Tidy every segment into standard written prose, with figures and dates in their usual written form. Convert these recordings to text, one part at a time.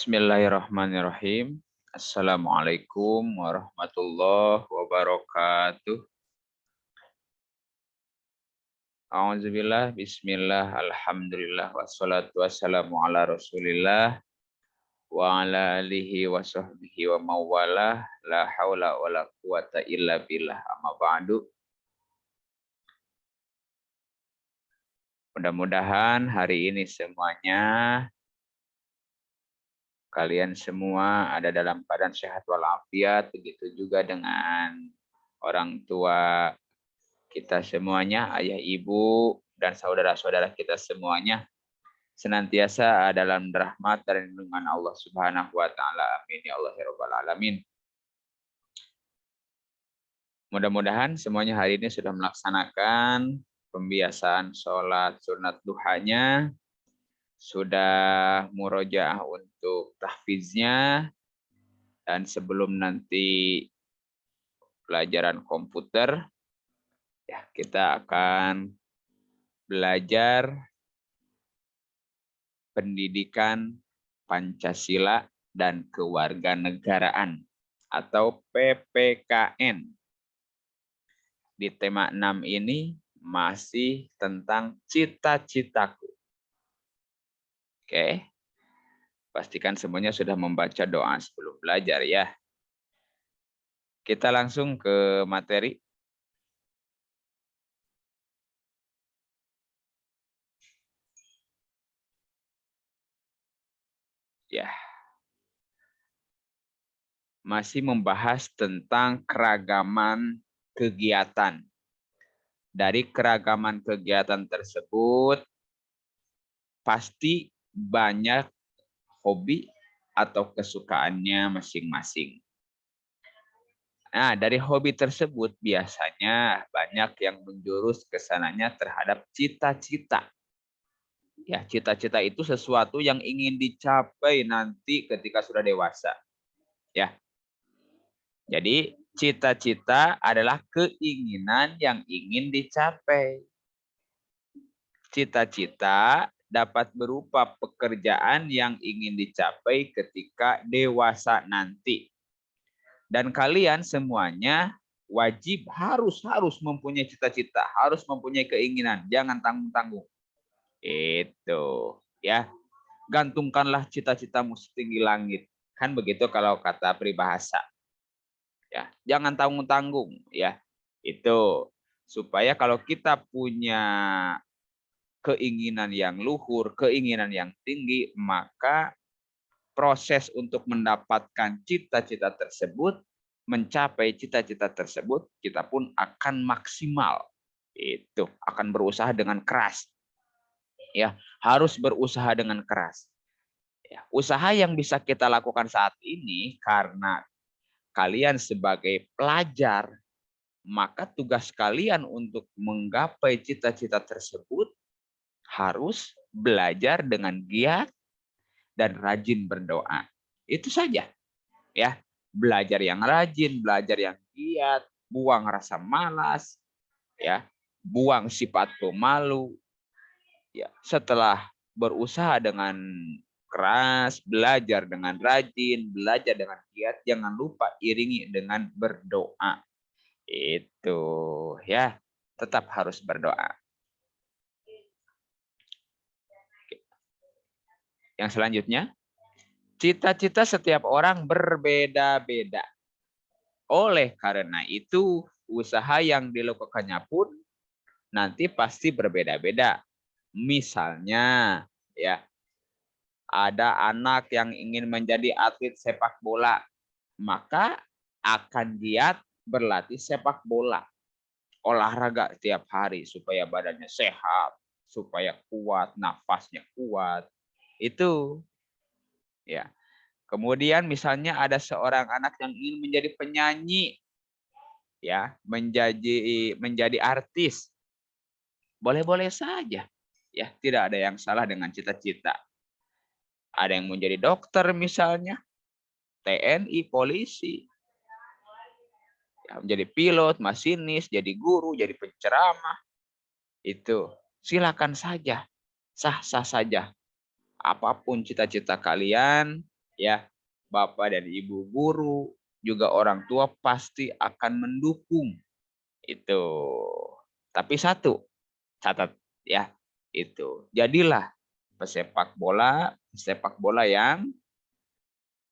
Bismillahirrahmanirrahim. Assalamualaikum warahmatullahi wabarakatuh. A'udzubillah, bismillah, alhamdulillah, wassalatu wassalamu ala rasulillah, wa ala alihi wa sahbihi wa mawalah, la hawla wa la quwata illa billah, amma ba'du. Mudah-mudahan hari ini semuanya, kalian semua ada dalam keadaan sehat walafiat, begitu juga dengan orang tua kita semuanya, ayah ibu dan saudara-saudara kita semuanya senantiasa dalam rahmat dan lindungan Allah Subhanahu wa taala. Amin ya Allah ya rabbal alamin. Mudah-mudahan semuanya hari ini sudah melaksanakan pembiasaan sholat sunat duhanya, sudah murojaah untuk tahfiznya, dan sebelum nanti pelajaran komputer, ya kita akan belajar pendidikan Pancasila dan Kewarganegaraan atau PPKN. Di tema 6 ini masih tentang cita-citaku. Oke. Pastikan semuanya sudah membaca doa sebelum belajar ya. Kita langsung ke materi. Ya. Masih membahas tentang keragaman kegiatan. Dari keragaman kegiatan tersebut, pasti banyak hobi atau kesukaannya masing-masing. Nah, dari hobi tersebut biasanya banyak yang menjurus ke sananya terhadap cita-cita. Ya, cita-cita itu sesuatu yang ingin dicapai nanti ketika sudah dewasa. Ya. Jadi, cita-cita adalah keinginan yang ingin dicapai. Cita-cita dapat berupa pekerjaan yang ingin dicapai ketika dewasa nanti. Dan kalian semuanya wajib harus mempunyai cita-cita, harus mempunyai keinginan, jangan tanggung-tanggung. Itu, ya. Gantungkanlah cita-citamu setinggi langit. Kan begitu kalau kata peribahasa. Ya, jangan tanggung-tanggung, ya. Itu supaya kalau kita punya keinginan yang luhur, keinginan yang tinggi, maka proses untuk mendapatkan cita-cita tersebut, mencapai cita-cita tersebut, kita pun akan maksimal. Itu akan berusaha dengan keras. Ya, harus berusaha dengan keras. Ya, usaha yang bisa kita lakukan saat ini karena kalian sebagai pelajar, maka tugas kalian untuk menggapai cita-cita tersebut harus belajar dengan giat dan rajin berdoa. Itu saja. Ya, belajar yang rajin, belajar yang giat, buang rasa malas, ya, buang sifat pemalu. Ya, setelah berusaha dengan keras, belajar dengan rajin, belajar dengan giat, jangan lupa iringi dengan berdoa. Itu ya, tetap harus berdoa. Yang selanjutnya, cita-cita setiap orang berbeda-beda. Oleh karena itu, usaha yang dilakukannya pun nanti pasti berbeda-beda. Misalnya, ya, ada anak yang ingin menjadi atlet sepak bola, maka akan giat berlatih sepak bola. Olahraga setiap hari supaya badannya sehat, supaya kuat, nafasnya kuat. Itu, ya. Kemudian misalnya ada seorang anak yang ingin menjadi penyanyi, ya, menjadi artis. Boleh-boleh saja, ya, tidak ada yang salah dengan cita-cita. Ada yang menjadi dokter misalnya, TNI, polisi, ya, menjadi pilot, masinis, jadi guru, jadi penceramah. Itu silakan saja, sah-sah saja. Apapun cita-cita kalian, ya. Bapak dan Ibu guru, juga orang tua pasti akan mendukung itu. Tapi satu, catat ya, itu. Jadilah pesepak bola yang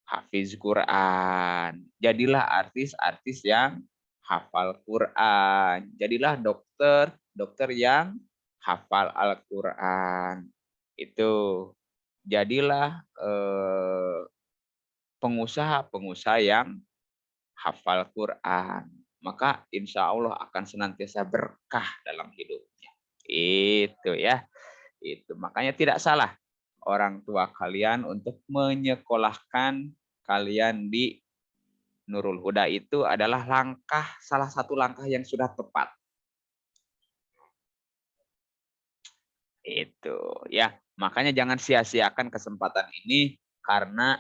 hafiz Quran. Jadilah artis-artis yang hafal Quran. Jadilah dokter yang hafal Al-Quran. Itu. Jadilah pengusaha-pengusaha yang hafal Quran. Maka insya Allah akan senantiasa berkah dalam hidupnya. Itu ya. Itu makanya tidak salah orang tua kalian untuk menyekolahkan kalian di Nurul Huda. Itu adalah salah satu langkah yang sudah tepat. Itu ya. Makanya jangan sia-siakan kesempatan ini karena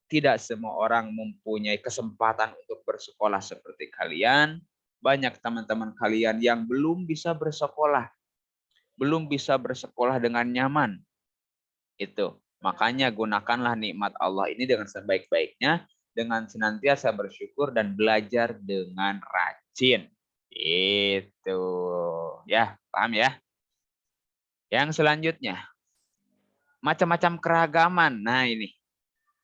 tidak semua orang mempunyai kesempatan untuk bersekolah seperti kalian. Banyak teman-teman kalian yang belum bisa bersekolah, dengan nyaman. Itu. Makanya gunakanlah nikmat Allah ini dengan sebaik-baiknya, dengan senantiasa bersyukur dan belajar dengan rajin. Itu. Ya, paham ya? Yang selanjutnya, macam-macam keragaman. Nah, ini.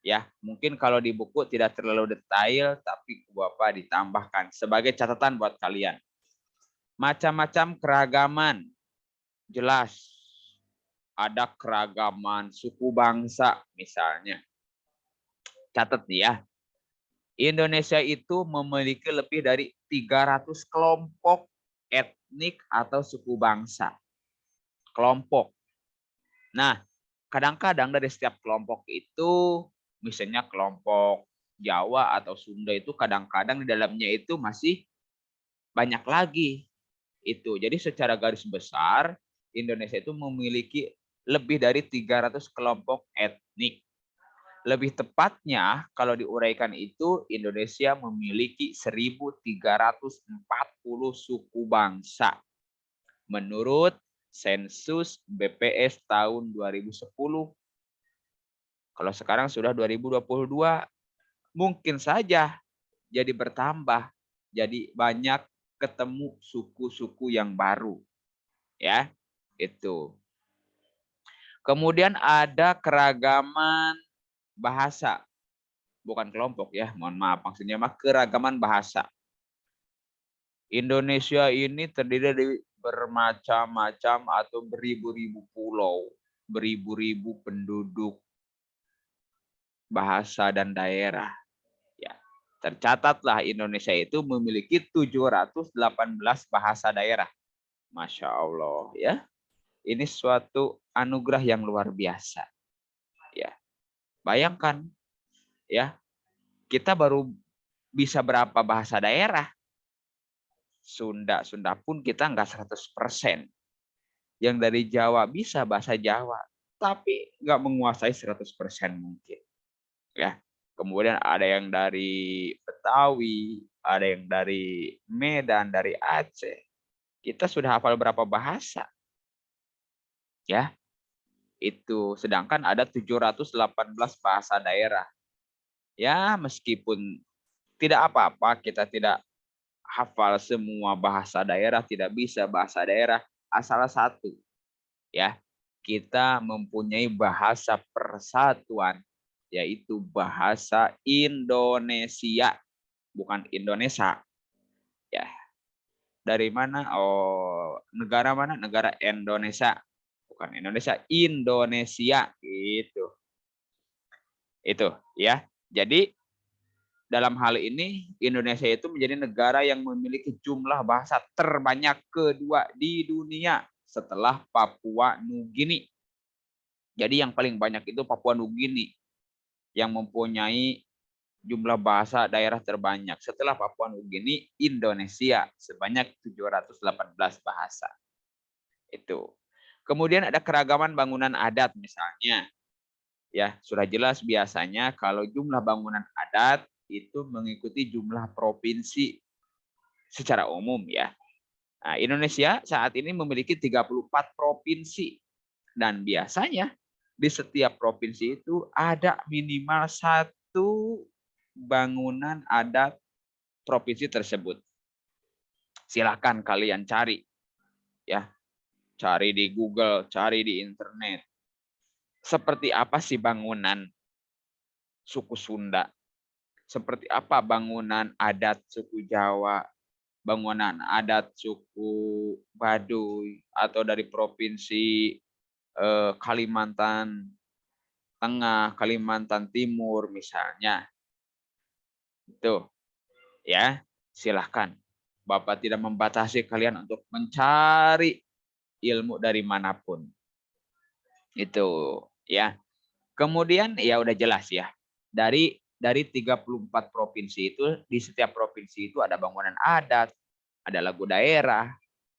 Ya, mungkin kalau di buku tidak terlalu detail, tapi Bapak ditambahkan sebagai catatan buat kalian. Macam-macam keragaman, jelas. Ada keragaman suku bangsa misalnya. Catat nih ya. Indonesia itu memiliki lebih dari 300 kelompok etnik atau suku bangsa. Kelompok. Nah, kadang-kadang dari setiap kelompok itu, misalnya kelompok Jawa atau Sunda itu kadang-kadang di dalamnya itu masih banyak lagi. Itu. Jadi secara garis besar, Indonesia itu memiliki lebih dari 300 kelompok etnik. Lebih tepatnya, kalau diuraikan itu, Indonesia memiliki 1.340 suku bangsa. Menurut sensus BPS tahun 2010. Kalau sekarang sudah 2022, mungkin saja jadi bertambah. Jadi banyak ketemu suku-suku yang baru. Ya, itu. Kemudian ada keragaman bahasa. Bukan kelompok ya, mohon maaf. Maksudnya keragaman bahasa. Indonesia ini terdiri dari bermacam-macam atau beribu-ribu pulau, beribu-ribu penduduk, bahasa dan daerah. Ya, tercatatlah Indonesia itu memiliki 718 bahasa daerah. Masya Allah ya. Ini suatu anugerah yang luar biasa. Ya. Bayangkan ya, kita baru bisa berapa bahasa daerah. Sunda pun kita enggak 100%. Yang dari Jawa bisa bahasa Jawa, tapi enggak menguasai 100% mungkin. Ya. Kemudian ada yang dari Betawi, ada yang dari Medan, dari Aceh. Kita sudah hafal berapa bahasa? Ya. Itu sedangkan ada 718 bahasa daerah. Ya, meskipun tidak apa-apa kita tidak hafal semua bahasa daerah, tidak bisa bahasa daerah, asal satu. Ya. Kita mempunyai bahasa persatuan, yaitu bahasa Indonesia, bukan Indonesia. Ya. Dari mana? Oh, negara mana? Negara Indonesia. Bukan Indonesia, Indonesia gitu. Itu ya. Jadi dalam hal ini Indonesia itu menjadi negara yang memiliki jumlah bahasa terbanyak kedua di dunia setelah Papua Nugini. Jadi yang paling banyak itu Papua Nugini yang mempunyai jumlah bahasa daerah terbanyak. Setelah Papua Nugini, Indonesia sebanyak 718 bahasa. Itu. Kemudian ada keragaman bangunan adat misalnya. Ya, sudah jelas biasanya kalau jumlah bangunan adat itu mengikuti jumlah provinsi secara umum ya. Nah, Indonesia saat ini memiliki 34 provinsi dan biasanya di setiap provinsi itu ada minimal satu bangunan adat provinsi tersebut. Silakan kalian cari, ya, cari di Google, cari di internet. Seperti apa sih bangunan suku Sunda? Seperti apa bangunan adat suku Jawa? Bangunan adat suku Baduy atau dari provinsi Kalimantan Tengah, Kalimantan Timur misalnya. Itu ya, silahkan. Bapak tidak membatasi kalian untuk mencari ilmu dari manapun. Itu ya. Kemudian ya udah jelas ya. Dari 34 provinsi itu, di setiap provinsi itu ada bangunan adat, ada lagu daerah,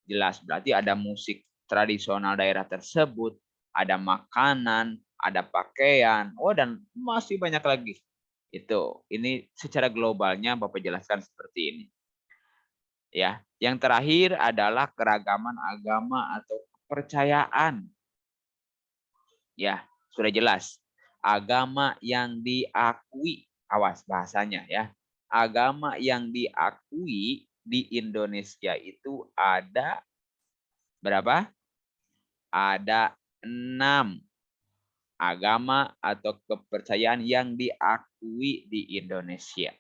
jelas berarti ada musik tradisional daerah tersebut, ada makanan, ada pakaian, dan masih banyak lagi. Ini secara globalnya Bapak jelaskan seperti ini. Ya, yang terakhir adalah keragaman agama atau kepercayaan. Ya, sudah jelas. Agama yang diakui, awas bahasanya ya. Agama yang diakui di Indonesia itu ada berapa? Ada 6 agama atau kepercayaan yang diakui di Indonesia.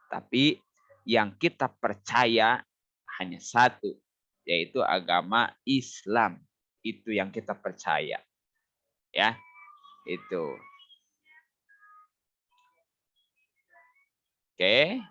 Tapi yang kita percaya hanya satu, yaitu agama Islam. Itu yang kita percaya. Ya, itu. Oke.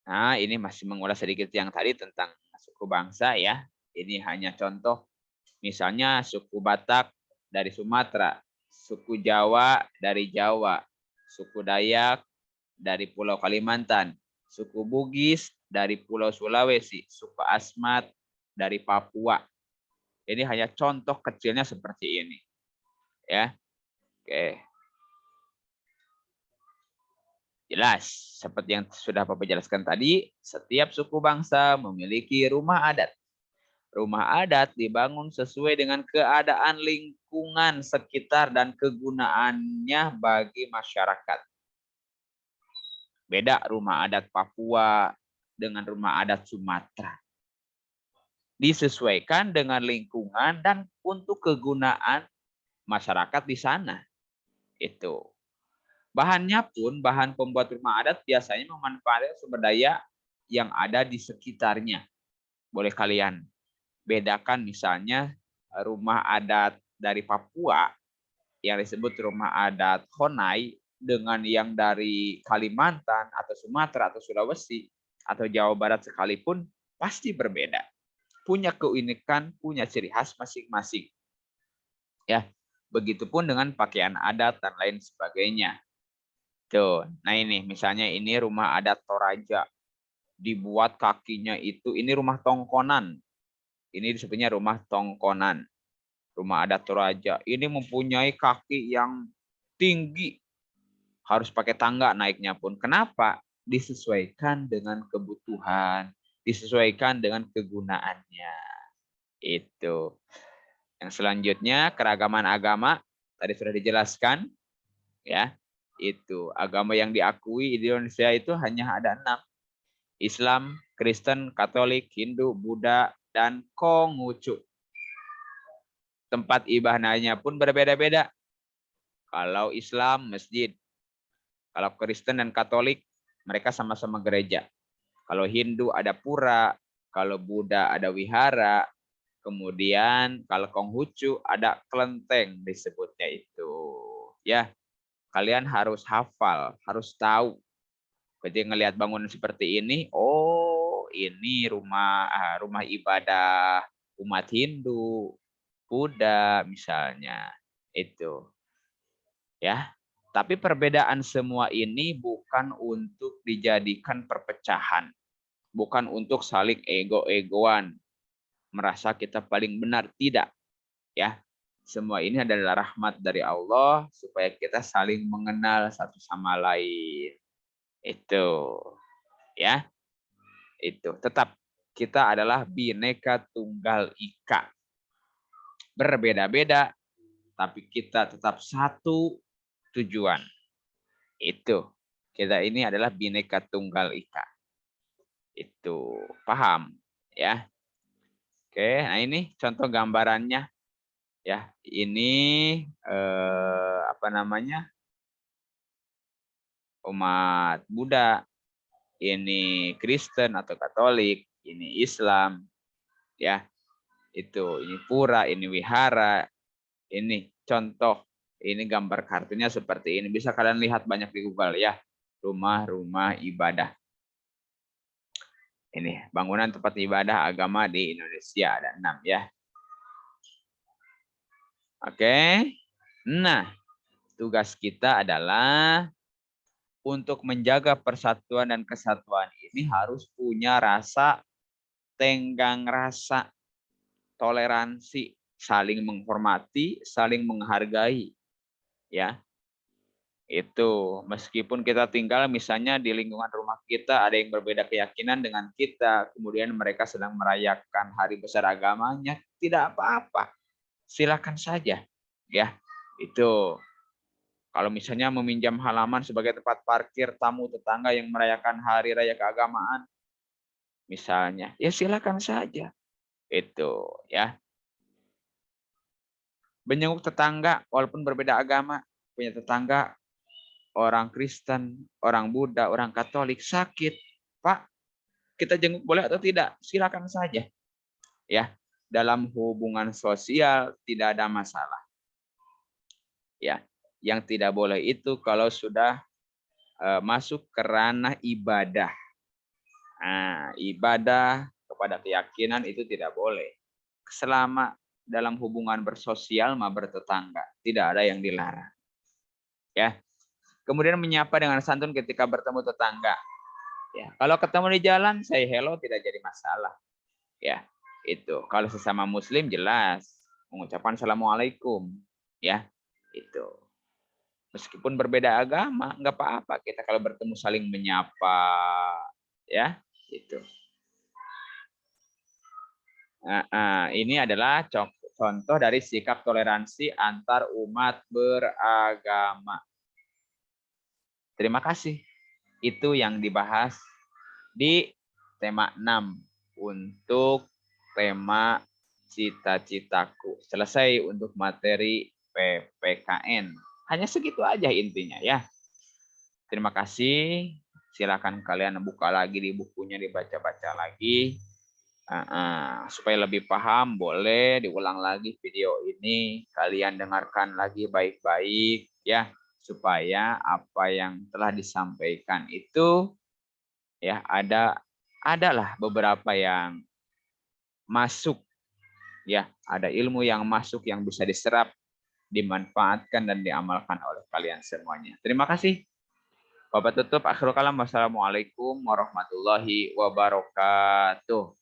Nah, ini masih mengulas sedikit yang tadi tentang suku bangsa ya. Ini hanya contoh. Misalnya suku Batak dari Sumatera, suku Jawa dari Jawa, suku Dayak dari Pulau Kalimantan, suku Bugis dari Pulau Sulawesi, suku Asmat dari Papua. Ini hanya contoh kecilnya seperti ini. Ya. Oke. Jelas, seperti yang sudah Bapak jelaskan tadi, setiap suku bangsa memiliki rumah adat. Rumah adat dibangun sesuai dengan keadaan lingkungan sekitar dan kegunaannya bagi masyarakat. Beda rumah adat Papua dengan rumah adat Sumatera. Disesuaikan dengan lingkungan dan untuk kegunaan masyarakat di sana. Itu. Bahannya pun, bahan pembuat rumah adat biasanya memanfaatkan sumber daya yang ada di sekitarnya. Boleh kalian bedakan misalnya rumah adat dari Papua yang disebut rumah adat Honai dengan yang dari Kalimantan atau Sumatera atau Sulawesi atau Jawa Barat sekalipun pasti berbeda. Punya keunikan, punya ciri khas masing-masing. Ya, begitupun dengan pakaian adat dan lain sebagainya. Tuh, nah ini misalnya ini rumah adat Toraja. Dibuat kakinya itu, ini rumah tongkonan. Ini disebutnya rumah tongkonan. Rumah adat Toraja. Ini mempunyai kaki yang tinggi. Harus pakai tangga naiknya pun. Kenapa? Disesuaikan dengan kebutuhan. Disesuaikan dengan kegunaannya. Itu. Yang selanjutnya, keragaman agama. Tadi sudah dijelaskan. Ya. Itu agama yang diakui di Indonesia itu hanya ada 6. Islam, Kristen, Katolik, Hindu, Buddha, dan Konghucu. Tempat ibadahnya pun berbeda-beda. Kalau Islam, masjid. Kalau Kristen dan Katolik, mereka sama-sama gereja. Kalau Hindu ada pura, kalau Buddha ada wihara, kemudian kalau Konghucu ada kelenteng disebutnya itu. Ya. Kalian harus hafal, harus tahu. Ketika ngelihat bangunan seperti ini, oh ini rumah ibadah umat Hindu, Buddha misalnya. Itu. Ya. Tapi perbedaan semua ini bukan untuk dijadikan perpecahan. Bukan untuk saling ego-egoan. Merasa kita paling benar, tidak. Ya. Semua ini adalah rahmat dari Allah supaya kita saling mengenal satu sama lain. Itu. Ya. Itu. Tetap kita adalah Bhinneka Tunggal Ika. Berbeda-beda, tapi kita tetap satu tujuan. Itu. Kita ini adalah Bhinneka Tunggal Ika. Itu. Paham? Ya. Oke, nah ini contoh gambarannya. Ya, ini apa namanya? Umat Buddha, ini Kristen atau Katolik, ini Islam, ya. Itu, ini pura, ini wihara, ini contoh, ini gambar kartunya seperti ini. Bisa kalian lihat banyak di Google ya. Rumah-rumah ibadah. Ini bangunan tempat ibadah agama di Indonesia ada 6 ya. Oke. Nah, tugas kita adalah untuk menjaga persatuan dan kesatuan ini harus punya rasa tenggang rasa, toleransi, saling menghormati, saling menghargai. Ya. Itu meskipun kita tinggal misalnya di lingkungan rumah kita ada yang berbeda keyakinan dengan kita, kemudian mereka sedang merayakan hari besar agamanya, tidak apa-apa. Silakan saja. Ya. Itu. Kalau misalnya meminjam halaman sebagai tempat parkir tamu tetangga yang merayakan hari raya keagamaan, misalnya, ya silakan saja. Itu ya. Menjenguk tetangga walaupun berbeda agama, punya tetangga orang Kristen, orang Buddha, orang Katolik sakit, Pak, kita jenguk boleh atau tidak? Silakan saja. Ya, dalam hubungan sosial tidak ada masalah. Ya, yang tidak boleh itu kalau sudah masuk ke ranah ibadah. Nah, ibadah kepada keyakinan itu tidak boleh. Selama dalam hubungan bersosial mah bertetangga, tidak ada yang dilarang. Ya. Kemudian menyapa dengan santun ketika bertemu tetangga. Ya, kalau ketemu di jalan saya hello tidak jadi masalah. Ya, itu. Kalau sesama muslim jelas mengucapkan assalamualaikum. Ya, itu. Meskipun berbeda agama, nggak apa-apa. Kita kalau bertemu saling menyapa, ya, itu. Nah, ini adalah contoh dari sikap toleransi antar umat beragama. Terima kasih. Itu yang dibahas di tema 6 untuk tema cita-citaku. Selesai untuk materi PPKN. Hanya segitu aja intinya ya. Terima kasih. Silakan kalian buka lagi di bukunya, dibaca-baca lagi. Supaya lebih paham, boleh diulang lagi video ini. Kalian dengarkan lagi baik-baik ya, supaya apa yang telah disampaikan itu ya adalah beberapa yang masuk ya, ada ilmu yang masuk yang bisa diserap, dimanfaatkan dan diamalkan oleh kalian semuanya. Terima kasih. Bapak tutup, akhirul kalam. Wassalamualaikum warahmatullahi wabarakatuh.